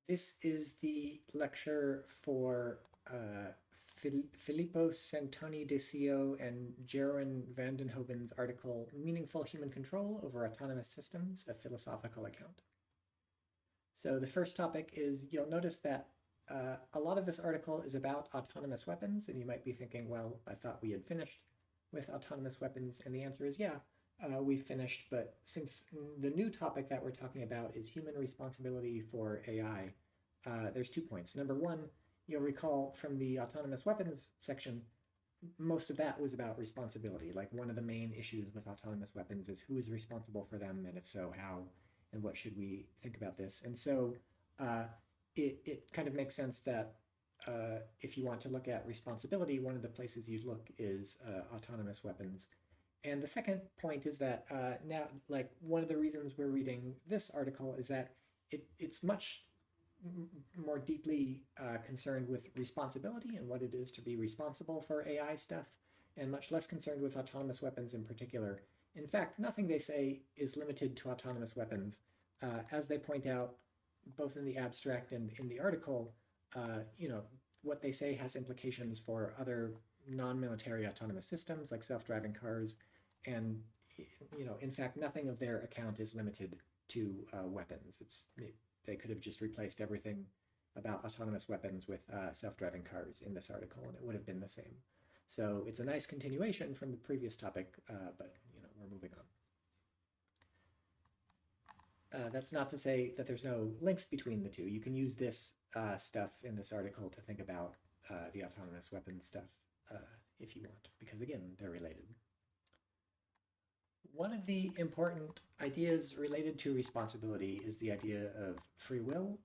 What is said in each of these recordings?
This is the lecture for Filippo Santoni de Sio and Jeroen van den Hoven's article, Meaningful Human Control Over Autonomous Systems, a Philosophical Account. So the first topic is, you'll notice that a lot of this article is about autonomous weapons, and you might be thinking, well, I thought we had finished with autonomous weapons, and the answer is yeah, we've finished, but since the new topic that we're talking about is human responsibility for AI, there's 2 points. Number one, you'll recall from the autonomous weapons section, most of that was about responsibility. Like, one of the main issues with autonomous weapons is who is responsible for them, and if so, how, and what should we think about this. And so it kind of makes sense that if you want to look at responsibility, one of the places you'd look is autonomous weapons. And the second point is that now, like, one of the reasons we're reading this article is that it's much more deeply concerned with responsibility and what it is to be responsible for AI stuff, and much less concerned with autonomous weapons in particular. In fact, nothing they say is limited to autonomous weapons. As they point out, both in the abstract and in the article, what they say has implications for other non-military autonomous systems like self-driving cars. And, in fact, nothing of their account is limited to weapons. They could have just replaced everything about autonomous weapons with self-driving cars in this article, and it would have been the same. So it's a nice continuation from the previous topic, but we're moving on. That's not to say that there's no links between the two. You can use this stuff in this article to think about the autonomous weapons stuff if you want, because again, they're related. One of the important ideas related to responsibility is the idea of free will.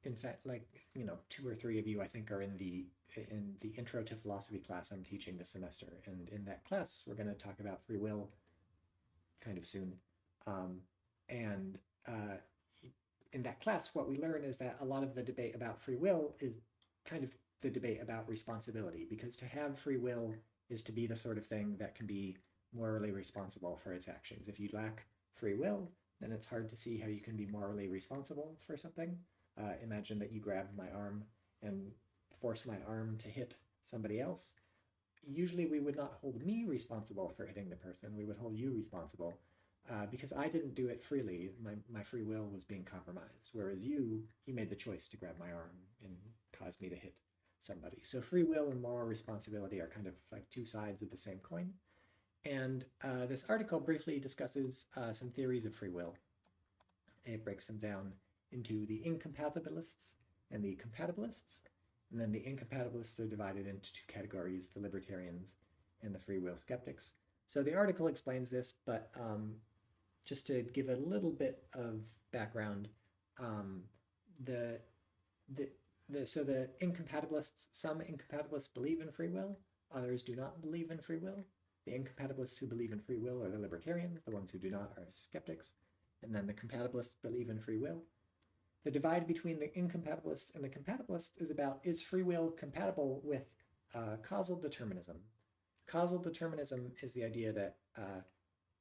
In fact, like, 2 or 3 of you, I think, are in the intro to philosophy class I'm teaching this semester. And in that class, we're going to talk about free will kind of soon. And in that class, what we learn is that a lot of the debate about free will is kind of the debate about responsibility, because to have free will is to be the sort of thing that can be morally responsible for its actions. If you lack free will, then it's hard to see how you can be morally responsible for something. Imagine that you grab my arm and force my arm to hit somebody else. Usually we would not hold me responsible for hitting the person. We would hold you responsible because I didn't do it freely. My free will was being compromised, whereas you made the choice to grab my arm and cause me to hit somebody. So free will and moral responsibility are kind of like 2 sides of the same coin. And this article briefly discusses some theories of free will. It breaks them down into the incompatibilists and the compatibilists. And then the incompatibilists are divided into 2 categories, the libertarians and the free will skeptics. So the article explains this, but just to give a little bit of background, so the incompatibilists, some incompatibilists believe in free will, others do not believe in free will. The incompatibilists who believe in free will are the libertarians. The ones who do not are skeptics. And then the compatibilists believe in free will. The divide between the incompatibilists and the compatibilists is about, is free will compatible with causal determinism? Causal determinism is the idea that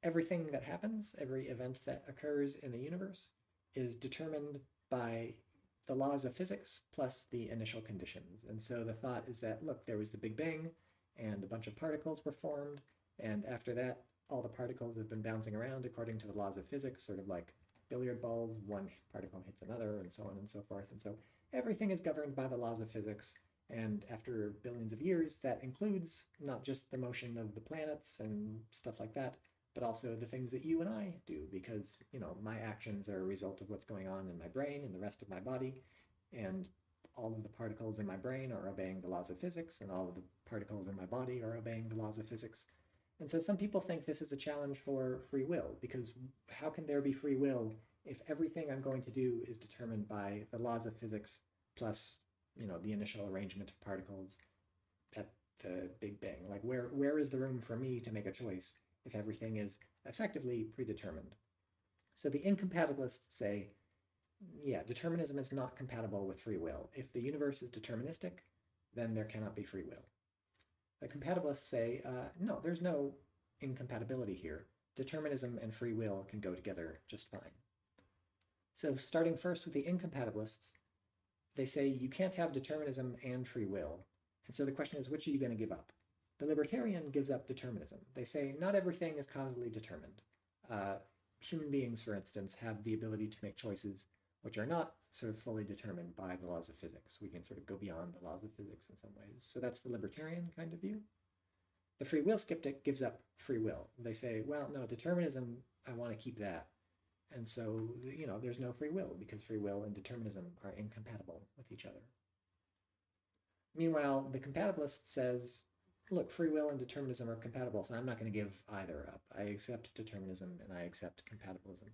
everything that happens, every event that occurs in the universe, is determined by the laws of physics plus the initial conditions. And so the thought is that, look, there was the Big Bang, and a bunch of particles were formed, and after that, all the particles have been bouncing around according to the laws of physics, sort of like billiard balls, one particle hits another, and so on and so forth. And so everything is governed by the laws of physics. And after billions of years, that includes not just the motion of the planets and stuff like that, but also the things that you and I do, because, my actions are a result of what's going on in my brain and the rest of my body. And all of the particles in my brain are obeying the laws of physics, and all of the particles in my body are obeying the laws of physics. And so some people think this is a challenge for free will, because how can there be free will if everything I'm going to do is determined by the laws of physics plus, the initial arrangement of particles at the Big Bang? Like, where is the room for me to make a choice if everything is effectively predetermined? So the incompatibilists say, yeah, determinism is not compatible with free will. If the universe is deterministic, then there cannot be free will. The compatibilists say, no, there's no incompatibility here. Determinism and free will can go together just fine. So starting first with the incompatibilists, they say you can't have determinism and free will. And so the question is, which are you going to give up? The libertarian gives up determinism. They say not everything is causally determined. Human beings, for instance, have the ability to make choices which are not sort of fully determined by the laws of physics. We can sort of go beyond the laws of physics in some ways. So that's the libertarian kind of view. The free will skeptic gives up free will. They say, well, no, determinism, I want to keep that. And so, there's no free will because free will and determinism are incompatible with each other. Meanwhile, the compatibilist says, look, free will and determinism are compatible, so I'm not going to give either up. I accept determinism and I accept compatibilism.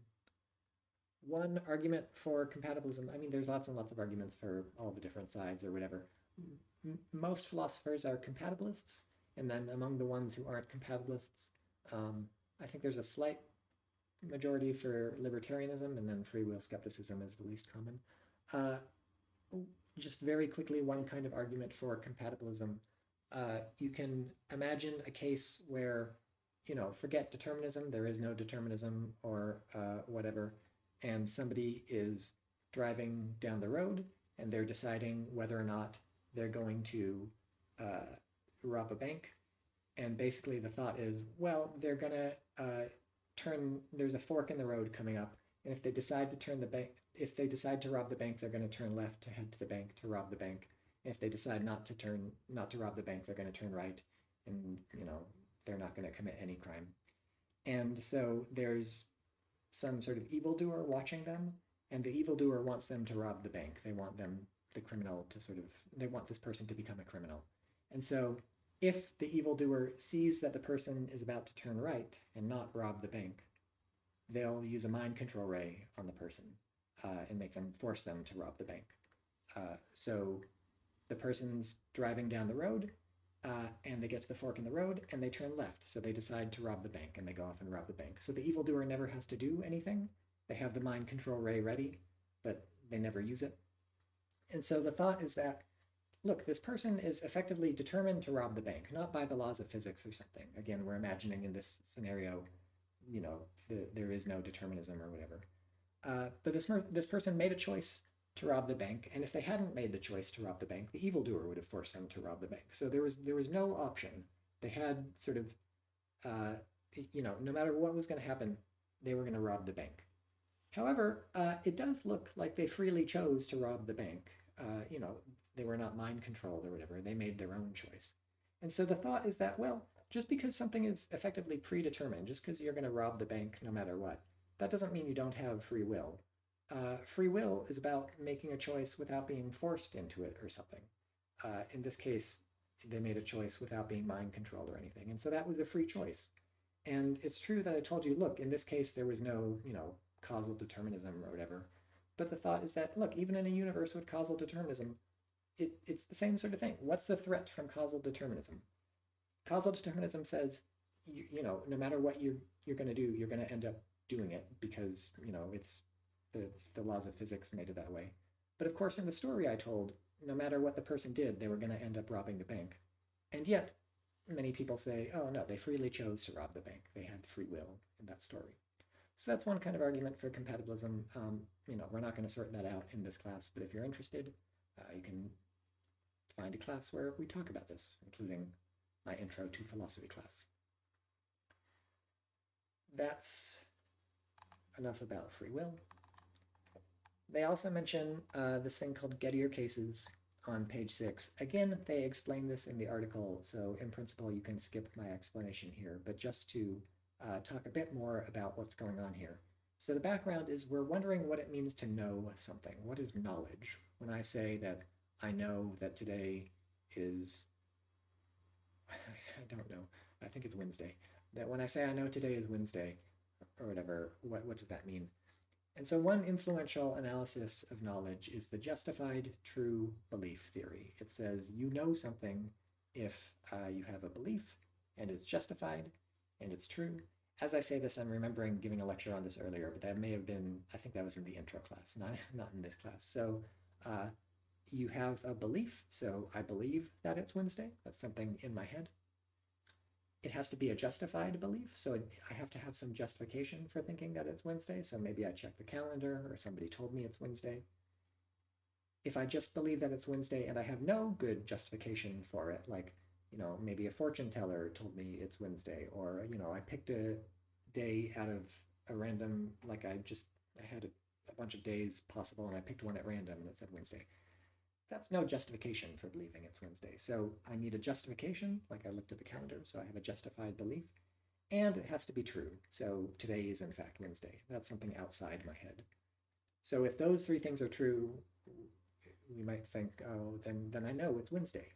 One argument for compatibilism, there's lots and lots of arguments for all the different sides or whatever. Most philosophers are compatibilists, and then among the ones who aren't compatibilists, I think there's a slight majority for libertarianism, and then free will skepticism is the least common. Just very quickly, one kind of argument for compatibilism. You can imagine a case where, forget determinism, there is no determinism or whatever, and somebody is driving down the road and they're deciding whether or not they're going to rob a bank. And basically the thought is, well, they're going to there's a fork in the road coming up, and if they decide to rob the bank, they're going to turn left to head to the bank to rob the bank. If they decide not to rob the bank, they're going to turn right, and they're not going to commit any crime. And so there's some sort of evildoer watching them, and the evildoer wants them to rob the bank. They want they want this person to become a criminal. And so if the evildoer sees that the person is about to turn right and not rob the bank, they'll use a mind control ray on the person and force them to rob the bank. So the person's driving down the road and they get to the fork in the road and they turn left. So they decide to rob the bank and they go off and rob the bank. So the evildoer never has to do anything. They have the mind control ray ready, but they never use it. And so the thought is that, look, this person is effectively determined to rob the bank, not by the laws of physics or something. Again, we're imagining in this scenario, there is no determinism or whatever. But this person made a choice to rob the bank, and if they hadn't made the choice to rob the bank, the evildoer would have forced them to rob the bank. So there was no option. They had sort of, no matter what was going to happen, they were going to rob the bank. However, it does look like they freely chose to rob the bank. They were not mind controlled or whatever. They made their own choice. And so the thought is that, well, just because something is effectively predetermined, just because you're going to rob the bank no matter what, that doesn't mean you don't have free will. Free will is about making a choice without being forced into it or something. In this case, they made a choice without being mind controlled or anything. And so that was a free choice. And it's true that I told you, look, in this case, there was no, causal determinism or whatever. But the thought is that, look, even in a universe with causal determinism, it's the same sort of thing. What's the threat from causal determinism? Causal determinism says, no matter what you're going to do, you're going to end up doing it because, it's the laws of physics made it that way. But of course, in the story I told, no matter what the person did, they were going to end up robbing the bank. And yet, many people say, oh no, they freely chose to rob the bank. They had free will in that story. So that's one kind of argument for compatibilism. We're not going to sort that out in this class, but if you're interested, you can find a class where we talk about this, including my intro to philosophy class. That's enough about free will. They also mention this thing called Gettier cases on page 6. Again, they explain this in the article, so in principle you can skip my explanation here, but just to talk a bit more about what's going on here. So the background is we're wondering what it means to know something. What is knowledge? When I say that I know that today is, I don't know, I think it's Wednesday. That when I say I know today is Wednesday, or whatever, what does that mean? And so one influential analysis of knowledge is the justified true belief theory. It says you know something if you have a belief and it's justified and it's true. As I say this, I'm remembering giving a lecture on this earlier, but that may have been, I think that was in the intro class, not in this class. So you have a belief, so I believe that it's Wednesday. That's something in my head. it has to be a justified belief. So I have to have some justification for thinking that it's Wednesday. So maybe I check the calendar or somebody told me it's Wednesday. If I just believe that it's Wednesday and I have no good justification for it, like, maybe a fortune teller told me it's Wednesday, or, I picked a day out of a random, like I had a bunch of days possible and I picked one at random and it said Wednesday. That's no justification for believing it's Wednesday. So I need a justification, like I looked at the calendar, so I have a justified belief, and it has to be true. So today is in fact Wednesday. That's something outside my head. So if those three things are true, we might think, oh, then I know it's Wednesday.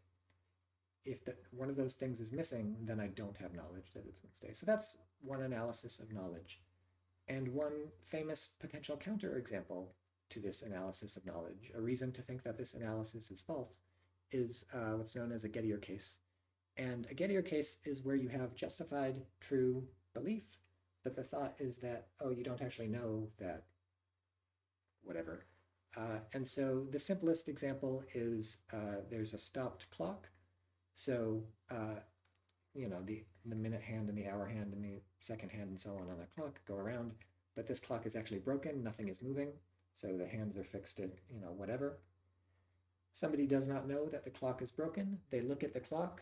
If one of those things is missing, then I don't have knowledge that it's Wednesday. So that's one analysis of knowledge. And one famous potential counterexample to this analysis of knowledge, a reason to think that this analysis is false, is what's known as a Gettier case. And a Gettier case is where you have justified true belief, but the thought is that, oh, you don't actually know that whatever. And so the simplest example is there's a stopped clock. So, the minute hand and the hour hand and the second hand and so on a clock go around, but this clock is actually broken, nothing is moving. So the hands are fixed at, whatever. Somebody does not know that the clock is broken. They look at the clock,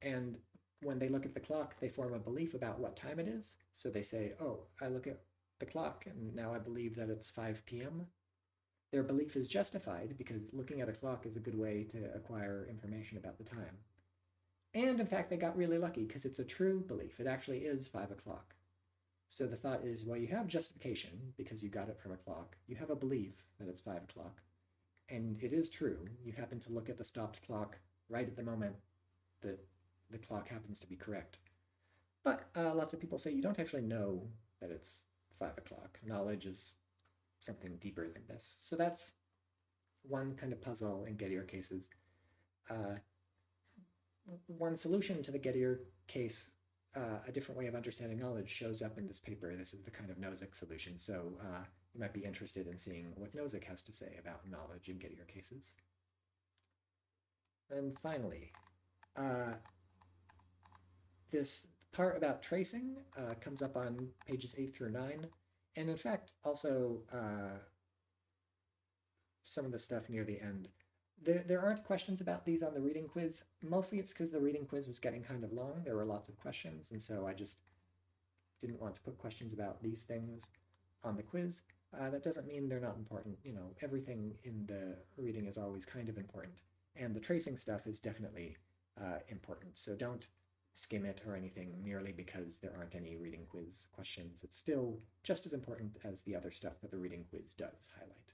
and when they look at the clock, they form a belief about what time it is. So they say, oh, I look at the clock, and now I believe that it's 5 p.m. Their belief is justified because looking at a clock is a good way to acquire information about the time. And in fact, they got really lucky because it's a true belief. It actually is 5 o'clock. So the thought is, well, you have justification because you got it from a clock. You have a belief that it's 5 o'clock. And it is true. You happen to look at the stopped clock right at the moment that the clock happens to be correct. But lots of people say you don't actually know that it's 5 o'clock. Knowledge is something deeper than this. So that's one kind of puzzle in Gettier cases. One solution to the Gettier case, a different way of understanding knowledge, shows up in this paper. This is the kind of Nozick solution. So you might be interested in seeing what Nozick has to say about knowledge in Gettier cases. And finally, this part about tracing comes up on pages 8 through 9. And in fact, also some of the stuff near the end. There aren't questions about these on the reading quiz. Mostly it's because the reading quiz was getting kind of long. There were lots of questions, and so I just didn't want to put questions about these things on the quiz. That doesn't mean they're not important. Everything in the reading is always kind of important, and the tracing stuff is definitely important. So don't skim it or anything merely because there aren't any reading quiz questions. It's still just as important as the other stuff that the reading quiz does highlight.